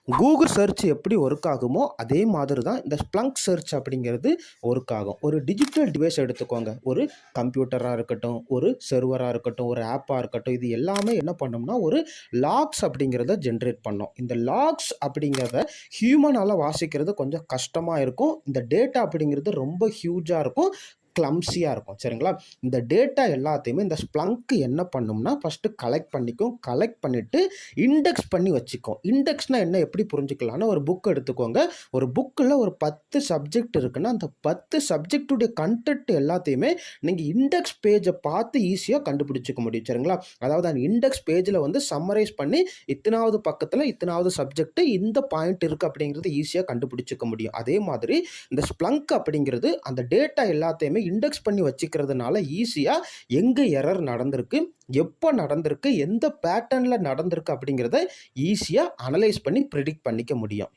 Google search எப்படி work ஆகுமோ, அதே மாதிரி தான் இந்த ஸ்ப்ளங்க் சர்ச் அப்படிங்கிறது ஒர்க் ஆகும். ஒரு டிஜிட்டல் டிவைஸ் எடுத்துக்கோங்க. ஒரு கம்ப்யூட்டரா இருக்கட்டும், ஒரு சர்வரா இருக்கட்டும், ஒரு ஆப்பா இருக்கட்டும். இது எல்லாமே என்ன பண்ணும்னா, ஒரு லாக்ஸ் அப்படிங்கிறத ஜெனரேட் பண்ணும். இந்த லாக்ஸ் அப்படிங்கிறத ஹியூமனால வாசிக்கிறது கொஞ்சம் கஷ்டமா இருக்கும். இந்த டேட்டா அப்படிங்கிறது ரொம்ப ஹியூஜா இருக்கும். கிளம்ஸியா இருக்கும். சரிங்களா? இந்த டேட்டா எல்லாத்தையுமே இந்த ஸ்ப்ளங்க் என்ன பண்ணும்னா, ஃபர்ஸ்ட்டு கலெக்ட் பண்ணிக்கும். கலெக்ட் பண்ணிட்டு இண்டெக்ஸ் பண்ணி வச்சுக்கும். இண்டெக்ஸ்னா என்ன எப்படி புரிஞ்சுக்கலாம்னா, ஒரு புக் எடுத்துக்கோங்க. ஒரு புக்ல ஒரு 10 சப்ஜெக்ட் இருக்குன்னா, அந்த 10 சப்ஜெக்ட்டுடைய கன்டென்ட் எல்லாத்தையுமே நீங்க இண்டெக்ஸ் பேஜ பார்த்து ஈஸியா கண்டுபிடிச்சுக்க முடியும். சரிங்களா? அதாவது அந்த இண்டெக்ஸ் பேஜ்ல வந்து சம்மரைஸ் பண்ணி, இத்தனாவது பக்கத்துல இத்தனாவது சப்ஜெக்ட் இந்த பாயிண்ட் இருக்கு அப்படிங்கிறது ஈஸியா கண்டுபிடிச்சுக்க முடியும். அதே மாதிரி இந்த ஸ்ப்ளங்க் அப்படிங்கிறது அந்த டேட்டா எல்லாத்தையுமே இண்டெக்ஸ் பண்ணி வச்சுக்கிறதுனால ஈஸியா எங்க எரர் நடந்திருக்கு, எப்ப நடந்திருக்கு, எந்த பேட்டர்ன்ல நடந்திருக்கு அப்படிங்கிறத ஈஸியா அனலைஸ் பண்ணி பிரெடிக்ட் பண்ணிக்க முடியும்.